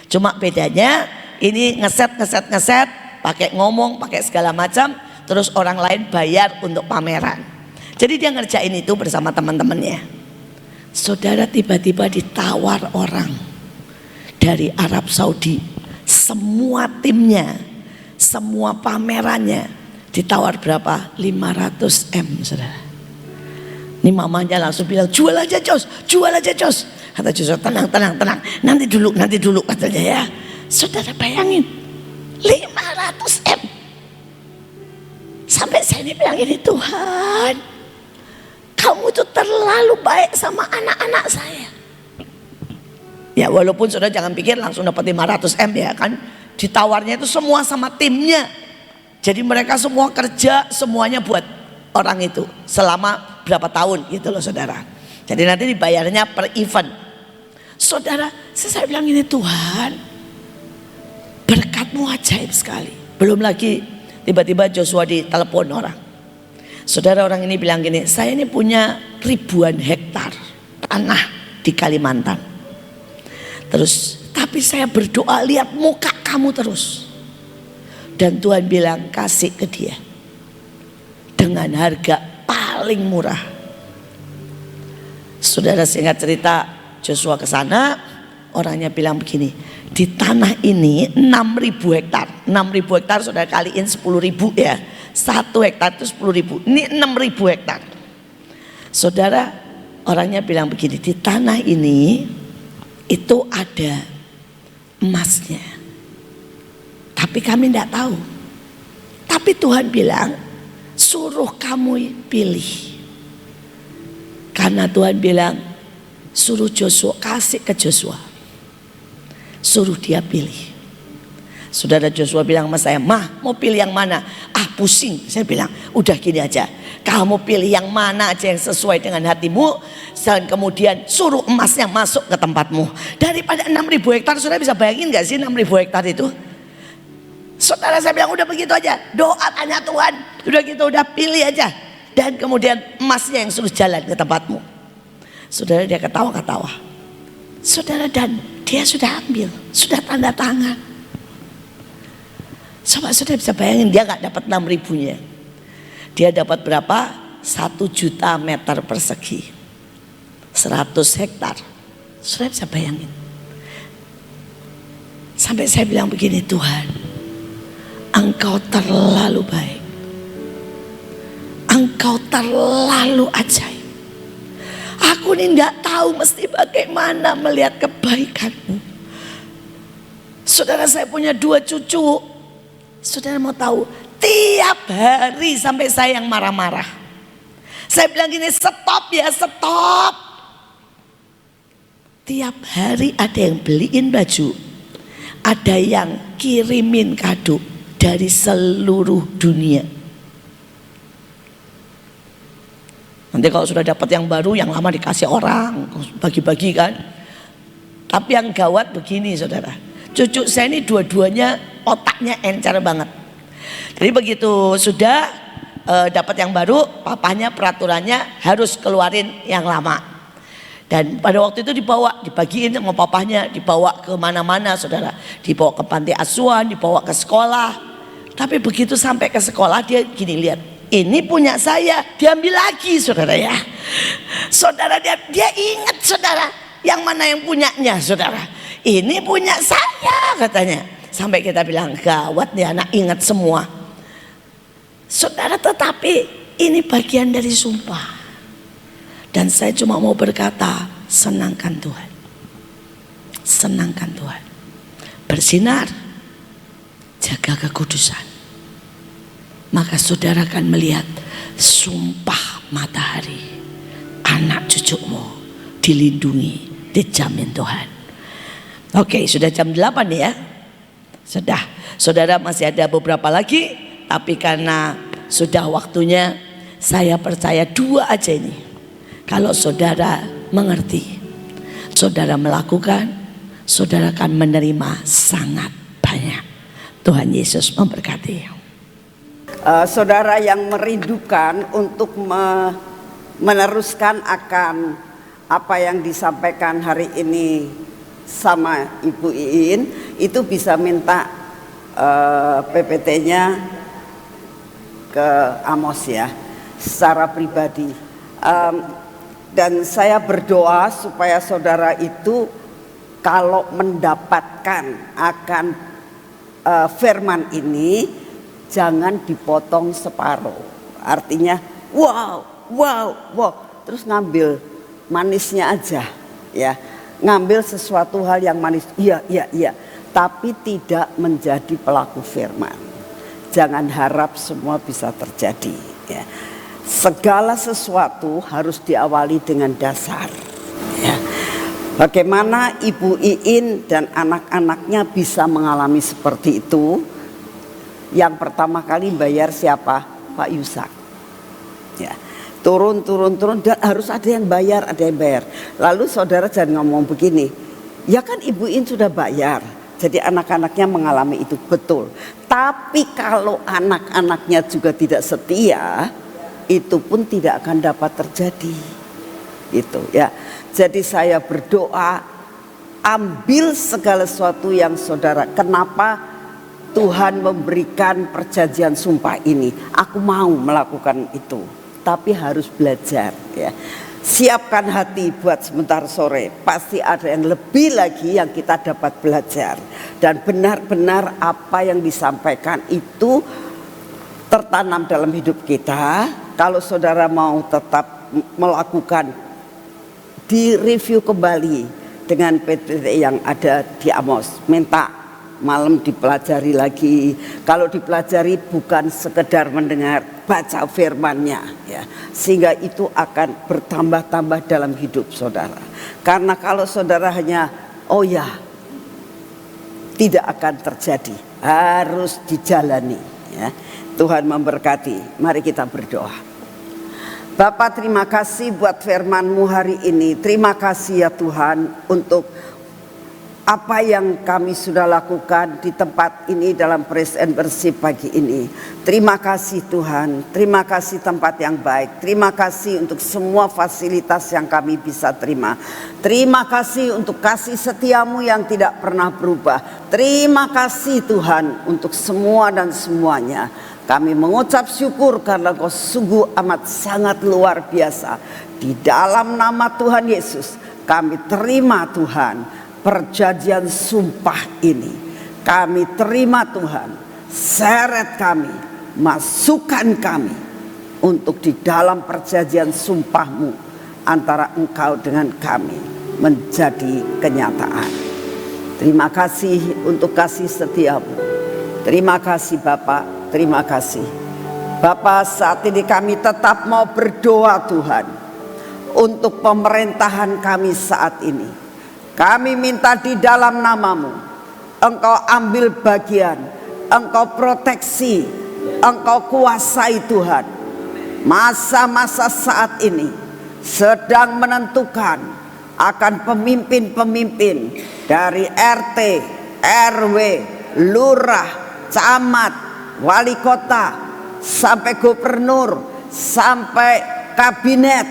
Cuma bedanya ini ngeset, pakai ngomong, pakai segala macam. Terus orang lain bayar untuk pameran. Jadi dia ngerjain itu bersama teman-temannya. Saudara, tiba-tiba ditawar orang dari Arab Saudi. Semua timnya, semua pamerannya ditawar berapa? 500 M saudara. Ini mamanya langsung bilang, jual aja Jos, jual aja Jos. Kata Joshua, tenang, nanti dulu katanya ya. Saudara bayangin, 500 M. Sampai saya ini bilang ini, Tuhan, kamu itu terlalu baik sama anak-anak saya. Ya walaupun saudara jangan pikir langsung dapat 500 M ya kan. Ditawarnya itu semua sama timnya. Jadi mereka semua kerja semuanya buat orang itu selama berapa tahun gitu loh saudara. Jadi nanti dibayarnya per event. Saudara, saya bilang ini, Tuhan, berkat-Mu ajaib sekali. Belum lagi tiba-tiba Joshua ditelepon orang. Saudara, orang ini bilang gini, saya ini punya ribuan hektar tanah di Kalimantan. Terus, tapi saya berdoa lihat muka kamu terus. Dan Tuhan bilang kasih ke dia dengan harga paling murah. Saudara, singkat cerita, Joshua ke sana, orangnya bilang begini, di tanah ini 6.000 hektar. 6.000 hektar saudara kaliin 10.000 ya. 1 hektar itu 10.000. Ini 6.000 hektar. Saudara, orangnya bilang begini, di tanah ini itu ada emasnya. Tapi kami tidak tahu. Tapi Tuhan bilang, suruh kamu pilih. Karena Tuhan bilang, suruh Joshua, kasih ke Joshua. Suruh dia pilih. Saudara, Joshua bilang sama saya, Mah mau pilih yang mana? Pusing. Saya bilang udah gini aja, kamu pilih yang mana aja yang sesuai dengan hatimu. Dan kemudian suruh emasnya masuk ke tempatmu. Daripada 6.000 hektar, saudara bisa bayangin gak sih 6.000 hektar itu? Saudara, saya bilang udah begitu aja, doa tanya Tuhan, udah gitu, udah pilih aja. Dan kemudian emasnya yang suruh jalan ke tempatmu. Saudara, dia ketawa-ketawa. Saudara, dan dia sudah ambil, sudah tanda tangan. Coba saudara bisa bayangin, dia gak dapat 6.000-nya. Dia dapat berapa? 1 juta meter persegi, 100 hektar. Saudara bisa bayangin. Sampai saya bilang begini, Tuhan, Engkau terlalu baik, Engkau terlalu ajaib. Aku ini gak tahu mesti bagaimana melihat kebaikan-Mu. Saudara, saya punya 2 cucu. Saudara mau tahu, tiap hari sampai saya yang marah-marah. Saya bilang gini, stop ya, stop. Tiap hari ada yang beliin baju, ada yang kirimin kado dari seluruh dunia. Nanti kalau sudah dapat yang baru, yang lama dikasih orang, bagi-bagi kan. Tapi yang gawat begini saudara, cucu saya ini dua-duanya otaknya encer banget. Jadi begitu sudah dapat yang baru, papanya peraturannya harus keluarin yang lama. Dan pada waktu itu dibagiin sama papahnya, dibawa ke mana-mana saudara. Dibawa ke panti asuhan, dibawa ke sekolah. Tapi begitu sampai ke sekolah dia gini, lihat, ini punya saya, diambil lagi saudara ya. Saudara dia ingat saudara, yang mana yang punyanya saudara. Ini punya saya katanya. Sampai kita bilang gawat nih anak, ingat semua. Saudara, tetapi ini bagian dari sumpah. Dan saya cuma mau berkata, senangkan Tuhan. Senangkan Tuhan. Bersinar, jaga kekudusan. Maka saudara akan melihat sumpah matahari. Anak cucumu dilindungi, dijamin Tuhan. Oke, sudah jam 8 ya. Sudah, saudara masih ada beberapa lagi. Tapi karena sudah waktunya, saya percaya 2 aja ini. Kalau saudara mengerti, saudara melakukan, saudara akan menerima sangat banyak. Tuhan Yesus memberkati.
Saudara yang merindukan untuk meneruskan akan apa yang disampaikan hari ini sama Ibu Iin, itu bisa minta PPT-nya ke Amos ya, secara pribadi. Dan saya berdoa supaya saudara itu kalau mendapatkan akan firman ini, jangan dipotong separuh. Artinya wow, terus ngambil manisnya aja ya. Ngambil sesuatu hal yang manis, iya. Tapi tidak menjadi pelaku firman. Jangan harap semua bisa terjadi ya. Segala sesuatu harus diawali dengan dasar ya. Bagaimana Ibu Iin dan anak-anaknya bisa mengalami seperti itu? Yang pertama kali bayar siapa? Pak Yusak ya. Turun dan harus ada yang bayar. Lalu saudara jangan ngomong begini, ya kan Ibu Iin sudah bayar, jadi anak-anaknya mengalami itu, betul. Tapi kalau anak-anaknya juga tidak setia, itu pun tidak akan dapat terjadi itu ya. Jadi saya berdoa, ambil segala sesuatu yang saudara. Kenapa Tuhan memberikan perjanjian sumpah ini? Aku mau melakukan itu, tapi harus belajar ya. Siapkan hati buat sebentar sore, pasti ada yang lebih lagi yang kita dapat belajar. Dan benar-benar apa yang disampaikan itu tertanam dalam hidup kita. Kalau saudara mau tetap melakukan, direview kembali dengan PPT yang ada di Amos. Minta malam dipelajari lagi. Kalau dipelajari bukan sekedar mendengar, baca firman-Nya ya. Sehingga itu akan bertambah-tambah dalam hidup saudara. Karena kalau saudara hanya oh ya, tidak akan terjadi. Harus dijalani ya. Tuhan memberkati. Mari kita berdoa. Bapa, terima kasih buat firman-Mu hari ini. Terima kasih ya Tuhan untuk apa yang kami sudah lakukan di tempat ini dalam praise and worship pagi ini. Terima kasih Tuhan, terima kasih tempat yang baik. Terima kasih untuk semua fasilitas yang kami bisa terima. Terima kasih untuk kasih setiamu yang tidak pernah berubah. Terima kasih Tuhan untuk semua dan semuanya. Kami mengucap syukur karena Kau sungguh amat sangat luar biasa. Di dalam nama Tuhan Yesus kami terima Tuhan perjanjian sumpah ini. Kami terima Tuhan, seret kami, masukkan kami untuk di dalam perjanjian sumpah-Mu antara Engkau dengan kami menjadi kenyataan. Terima kasih untuk kasih setiamu. Terima kasih Bapak, terima kasih Bapak. Saat ini kami tetap mau berdoa Tuhan untuk pemerintahan kami saat ini. Kami minta di dalam namamu, Engkau ambil bagian, Engkau proteksi, Engkau kuasai Tuhan. Masa-masa saat ini sedang menentukan akan pemimpin-pemimpin dari RT, RW, lurah, camat, wali kota, sampai gubernur, sampai kabinet,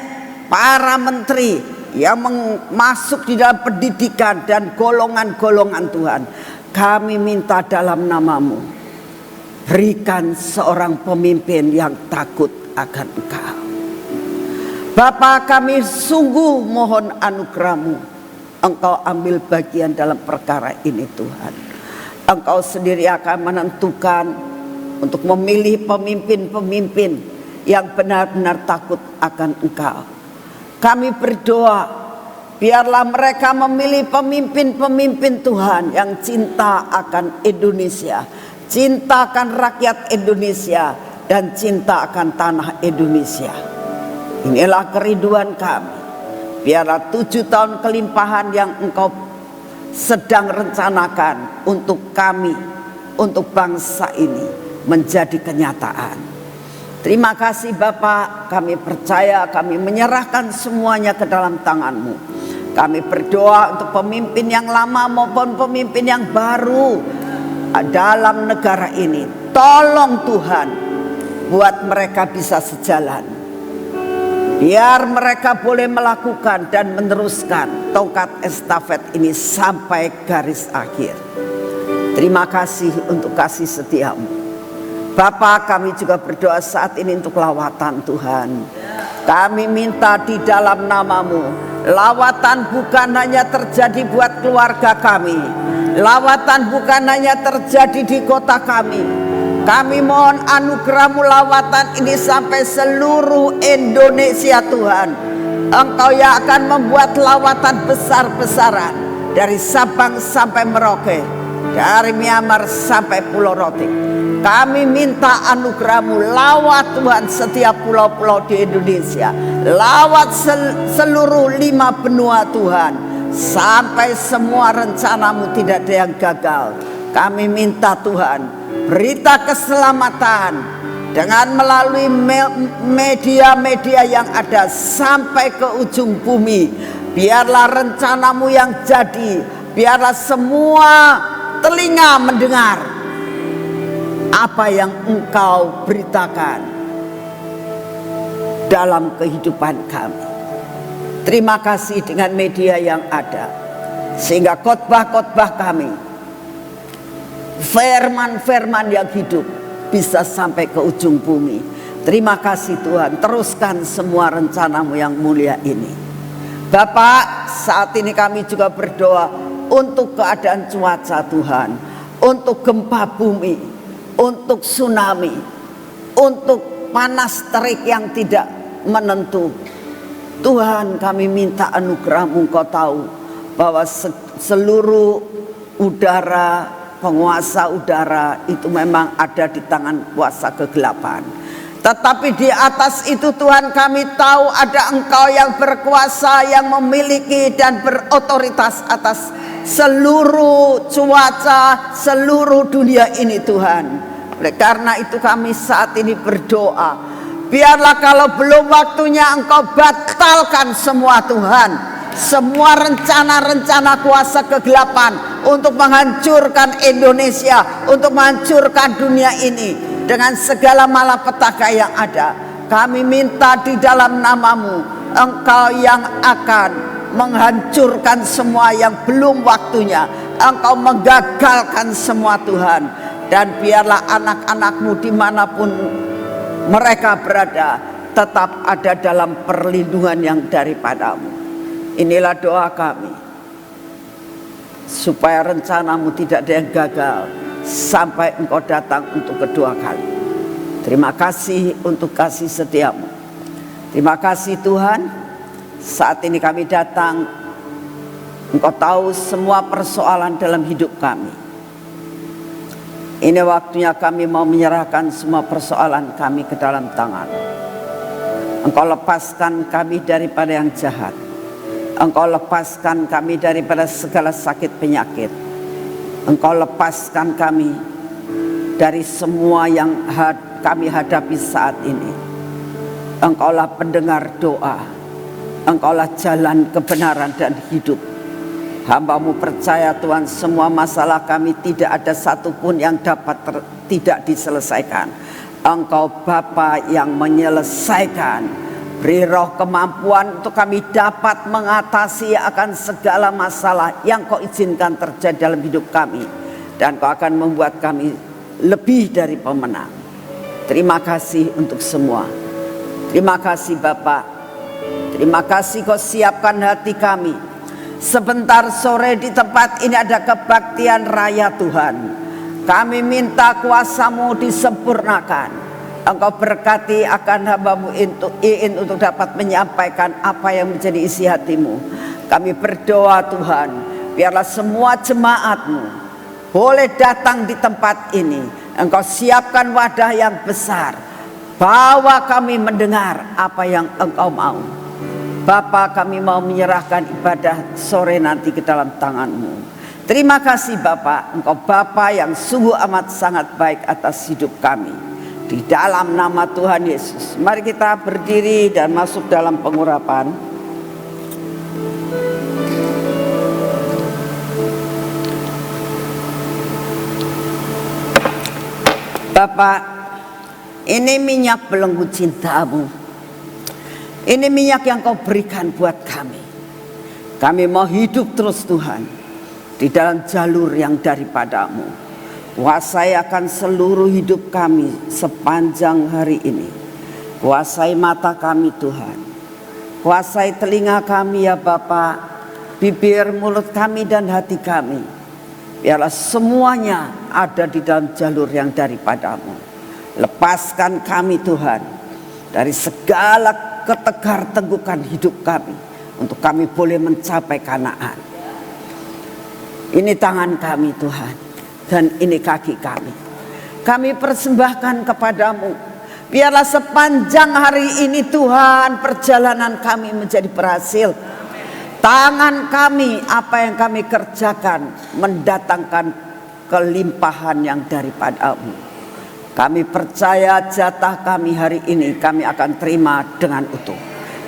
para menteri yang masuk di dalam pendidikan dan golongan-golongan Tuhan. Kami minta dalam namamu, berikan seorang pemimpin yang takut akan Engkau. Bapa, kami sungguh mohon anugerah-Mu. Engkau ambil bagian dalam perkara ini Tuhan. Engkau sendiri akan menentukan untuk memilih pemimpin-pemimpin yang benar-benar takut akan Engkau. Kami berdoa, biarlah mereka memilih pemimpin-pemimpin Tuhan yang cinta akan Indonesia, cinta akan rakyat Indonesia, dan cinta akan tanah Indonesia. Inilah kerinduan kami. Biarlah 7 tahun kelimpahan yang Engkau sedang rencanakan untuk kami, untuk bangsa ini menjadi kenyataan. Terima kasih Bapak, kami percaya, kami menyerahkan semuanya ke dalam tangan-Mu. Kami berdoa untuk pemimpin yang lama maupun pemimpin yang baru dalam negara ini. Tolong Tuhan, buat mereka bisa sejalan. Biar mereka boleh melakukan dan meneruskan tongkat estafet ini sampai garis akhir. Terima kasih untuk kasih setia-Mu. Bapa, kami juga berdoa saat ini untuk lawatan Tuhan. Kami minta di dalam namamu, lawatan bukan hanya terjadi buat keluarga kami, lawatan bukan hanya terjadi di kota kami. Kami mohon anugerah-Mu lawatan ini sampai seluruh Indonesia Tuhan. Engkau yang akan membuat lawatan besar-besaran dari Sabang sampai Merauke, dari Myanmar sampai Pulau Rote. Kami minta anugerah-Mu, lawat Tuhan setiap pulau-pulau di Indonesia, lawat seluruh 5 benua Tuhan, sampai semua rencana-Mu tidak ada yang gagal. Kami minta Tuhan, berita keselamatan dengan melalui media-media yang ada sampai ke ujung bumi. Biarlah rencana-Mu yang jadi, biarlah semua telinga mendengar apa yang Engkau beritakan dalam kehidupan kami. Terima kasih dengan media yang ada, sehingga khotbah-khotbah kami, firman-firman yang hidup bisa sampai ke ujung bumi. Terima kasih Tuhan, teruskan semua rencana-Mu yang mulia ini. Bapak, saat ini kami juga berdoa untuk keadaan cuaca Tuhan, untuk gempa bumi, untuk tsunami, untuk panas terik yang tidak menentu. Tuhan, kami minta anugerah-Mu. Engkau tahu bahwa seluruh udara, penguasa udara itu memang ada di tangan kuasa kegelapan. Tetapi di atas itu Tuhan, kami tahu ada Engkau yang berkuasa, yang memiliki dan berotoritas atas seluruh cuaca, seluruh dunia ini Tuhan. Oleh karena itu kami saat ini berdoa, biarlah kalau belum waktunya Engkau batalkan semua Tuhan, semua rencana-rencana kuasa kegelapan untuk menghancurkan Indonesia, untuk menghancurkan dunia ini dengan segala malapetaka yang ada. Kami minta di dalam namamu, Engkau yang akan menghancurkan semua yang belum waktunya. Engkau menggagalkan semua Tuhan. Dan biarlah anak-anak-Mu dimanapun mereka berada, tetap ada dalam perlindungan yang daripada-Mu. Inilah doa kami, supaya rencana-Mu tidak ada yang gagal sampai Engkau datang untuk kedua kali. Terima kasih untuk kasih setia-Mu. Terima kasih Tuhan, saat ini kami datang, Engkau tahu semua persoalan dalam hidup kami. Ini waktunya kami mau menyerahkan semua persoalan kami ke dalam tangan. Engkau lepaskan kami daripada yang jahat. Engkau lepaskan kami daripada segala sakit penyakit. Engkau lepaskan kami dari semua yang kami hadapi saat ini. Engkaulah pendengar doa. Engkaulah jalan kebenaran dan hidup. Hamba-Mu percaya Tuhan, semua masalah kami tidak ada satupun yang dapat tidak diselesaikan. Engkau Bapa yang menyelesaikan. Beri roh kemampuan untuk kami dapat mengatasi akan segala masalah yang Kau izinkan terjadi dalam hidup kami. Dan Kau akan membuat kami lebih dari pemenang. Terima kasih untuk semua. Terima kasih Bapa. Terima kasih Kau siapkan hati kami. Sebentar sore di tempat ini ada kebaktian raya Tuhan. Kami minta kuasa-Mu disempurnakan. Engkau berkati akan hamba-Mu untuk dapat menyampaikan apa yang menjadi isi hati-Mu. Kami berdoa Tuhan, biarlah semua jemaat-Mu boleh datang di tempat ini. Engkau siapkan wadah yang besar. Bawa kami mendengar apa yang Engkau mau. Bapa, kami mau menyerahkan ibadah sore nanti ke dalam tangan-Mu. Terima kasih Bapa, Engkau Bapa yang sungguh amat sangat baik atas hidup kami. Di dalam nama Tuhan Yesus, mari kita berdiri dan masuk dalam pengurapan. Bapa, ini minyak belenggu cinta-Mu. Ini minyak yang Kau berikan buat kami. Kami mau hidup terus Tuhan di dalam jalur yang daripada-Mu. Kuasai akan seluruh hidup kami sepanjang hari ini. Kuasai mata kami Tuhan. Kuasai telinga kami ya Bapa, bibir, mulut kami dan hati kami. Biarlah semuanya ada di dalam jalur yang daripada-Mu. Lepaskan kami Tuhan dari segala ketegar-tegukan hidup kami, untuk kami boleh mencapai Kanaan. Ini tangan kami Tuhan, dan ini kaki kami. Kami persembahkan kepada-Mu. Biarlah sepanjang hari ini Tuhan, perjalanan kami menjadi berhasil. Tangan kami, apa yang kami kerjakan, mendatangkan kelimpahan yang daripada-Mu. Kami percaya jatah kami hari ini kami akan terima dengan utuh.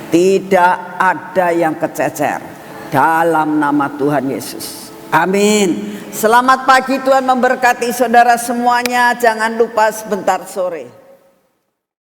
Tidak ada yang kececer. Dalam nama Tuhan Yesus. Amin. Selamat pagi, Tuhan memberkati saudara semuanya. Jangan lupa sebentar sore.